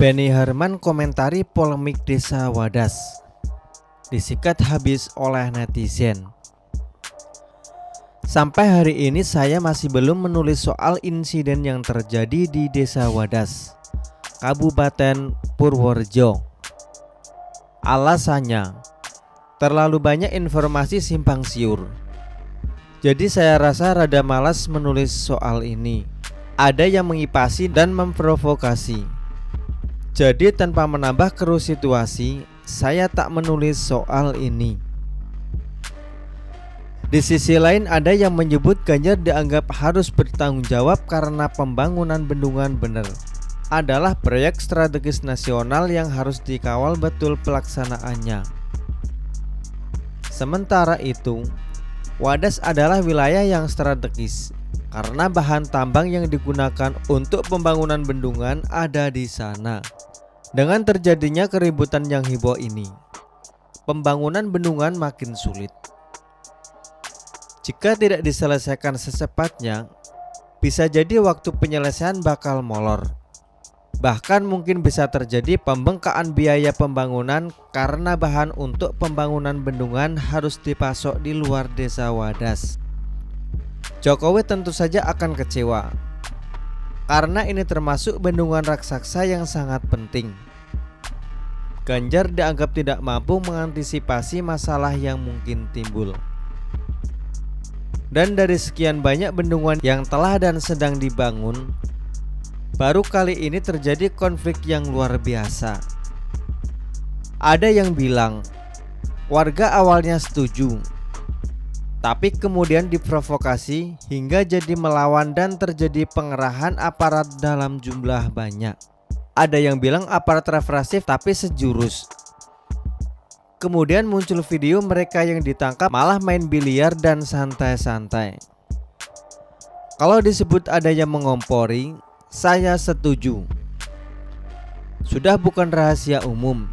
Benny Harman komentari polemik Desa Wadas, disikat habis oleh netizen. Sampai hari ini saya masih belum menulis soal insiden yang terjadi di Desa Wadas, Kabupaten Purworejo. Alasannya, terlalu banyak informasi simpang siur. Jadi saya rasa rada malas menulis soal ini. Ada yang mengipasi dan memprovokasi. Jadi tanpa menambah keruh situasi, saya tak menulis soal ini. Di sisi lain ada yang menyebut Ganjar dianggap harus bertanggung jawab karena pembangunan bendungan bener adalah proyek strategis nasional yang harus dikawal betul pelaksanaannya. Sementara itu, Wadas adalah wilayah yang strategis karena bahan tambang yang digunakan untuk pembangunan bendungan ada di sana. Dengan terjadinya keributan yang heboh ini, pembangunan bendungan makin sulit. Jika tidak diselesaikan secepatnya, bisa jadi waktu penyelesaian bakal molor. Bahkan mungkin bisa terjadi pembengkakan biaya pembangunan karena bahan untuk pembangunan bendungan harus dipasok di luar Desa Wadas. Jokowi tentu saja akan kecewa karena ini termasuk bendungan raksasa yang sangat penting. Ganjar dianggap tidak mampu mengantisipasi masalah yang mungkin timbul. Dan dari sekian banyak bendungan yang telah dan sedang dibangun, baru kali ini terjadi konflik yang luar biasa. Ada yang bilang warga awalnya setuju, tapi kemudian diprovokasi hingga jadi melawan dan terjadi pengerahan aparat dalam jumlah banyak. Ada yang bilang aparat represif tapi sejurus. Kemudian muncul video mereka yang ditangkap malah main biliar dan santai-santai. Kalau disebut ada yang mengompori, saya setuju. Sudah bukan rahasia umum.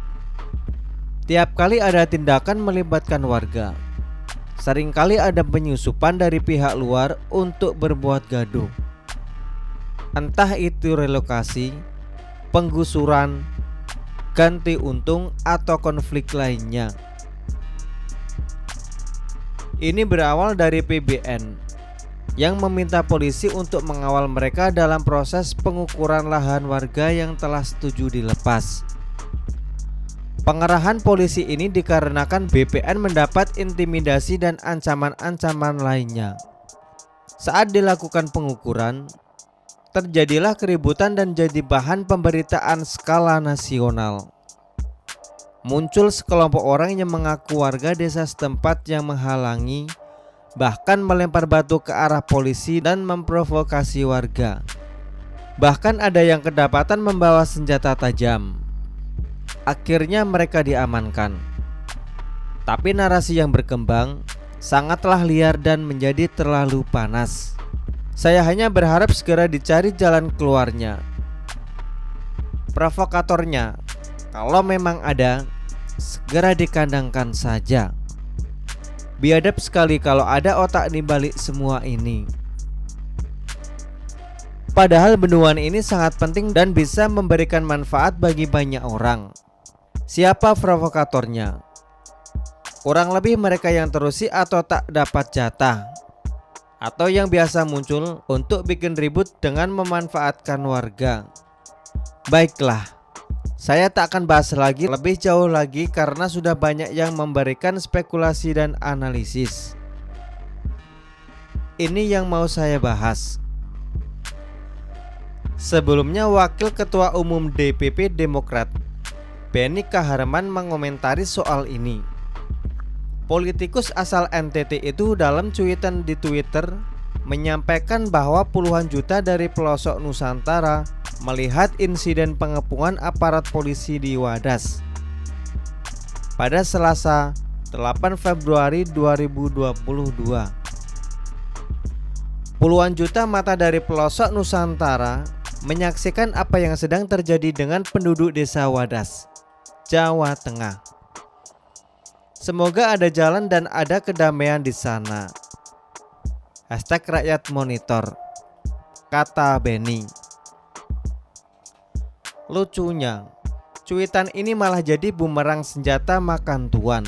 Tiap kali ada tindakan melibatkan warga, seringkali ada penyusupan dari pihak luar untuk berbuat gaduh. Entah itu relokasi, penggusuran, ganti untung, atau konflik lainnya. Ini berawal dari PBN yang meminta polisi untuk mengawal mereka dalam proses pengukuran lahan warga yang telah setuju dilepas. Pengerahan polisi ini dikarenakan BPN mendapat intimidasi dan ancaman-ancaman lainnya. Saat dilakukan pengukuran, terjadilah keributan dan jadi bahan pemberitaan skala nasional. Muncul sekelompok orang yang mengaku warga desa setempat yang menghalangi, bahkan melempar batu ke arah polisi dan memprovokasi warga. Bahkan ada yang kedapatan membawa senjata tajam. Akhirnya mereka diamankan. Tapi narasi yang berkembang sangatlah liar dan menjadi terlalu panas. Saya hanya berharap segera dicari jalan keluarnya. Provokatornya, kalau memang ada, segera dikandangkan saja. Biadab sekali kalau ada otak di balik semua ini. Padahal bendungan ini sangat penting dan bisa memberikan manfaat bagi banyak orang. Siapa provokatornya? Kurang lebih mereka yang terusi atau tak dapat jatah, atau yang biasa muncul untuk bikin ribut dengan memanfaatkan warga. Baiklah, saya tak akan bahas lagi lebih jauh lagi karena sudah banyak yang memberikan spekulasi dan analisis. Ini yang mau saya bahas. Sebelumnya Wakil Ketua Umum DPP Demokrat, Benny Harman mengomentari soal ini. Politikus asal NTT itu dalam cuitan di Twitter menyampaikan bahwa puluhan juta dari pelosok Nusantara melihat insiden pengepungan aparat polisi di Wadas pada Selasa 8 Februari 2022. Puluhan juta mata dari pelosok Nusantara menyaksikan apa yang sedang terjadi dengan penduduk Desa Wadas, Jawa Tengah. Semoga ada jalan dan ada kedamaian di sana. Hashtag rakyat monitor, kata Benny. Lucunya, cuitan ini malah jadi bumerang senjata makan tuan.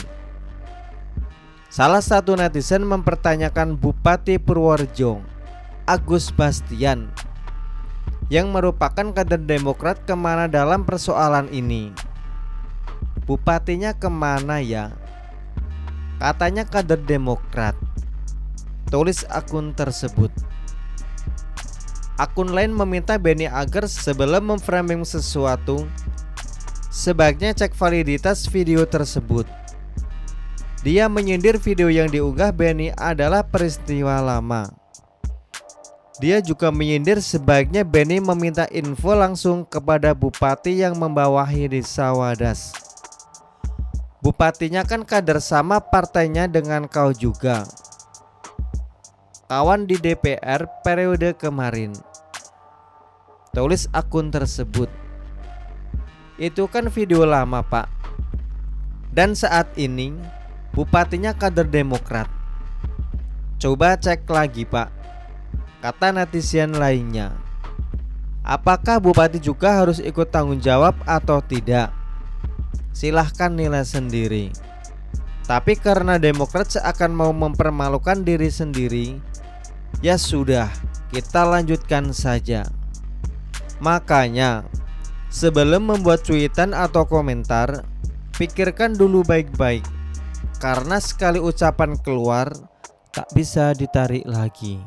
Salah satu netizen mempertanyakan Bupati Purworejo, Agus Bastian, yang merupakan kader Demokrat, kemana dalam persoalan ini. Bupatinya kemana ya? Katanya kader Demokrat, tulis akun tersebut. Akun lain meminta Benny agar sebelum memframing sesuatu, sebaiknya cek validitas video tersebut. Dia menyindir video yang diunggah Benny adalah peristiwa lama. Dia juga menyindir sebaiknya Benny meminta info langsung kepada bupati yang membawahi Desa Wadas. Bupatinya kan kader sama partainya dengan kau juga, kawan di DPR periode kemarin, tulis akun tersebut. Itu kan video lama pak. Dan saat ini bupatinya kader Demokrat. Coba cek lagi pak, kata netizen lainnya. Apakah bupati juga harus ikut tanggung jawab atau tidak? Silahkan nilai sendiri. Tapi karena Demokrat seakan mau mempermalukan diri sendiri, ya sudah, kita lanjutkan saja. Makanya, sebelum membuat cuitan atau komentar, pikirkan dulu baik-baik. Karena sekali ucapan keluar, tak bisa ditarik lagi.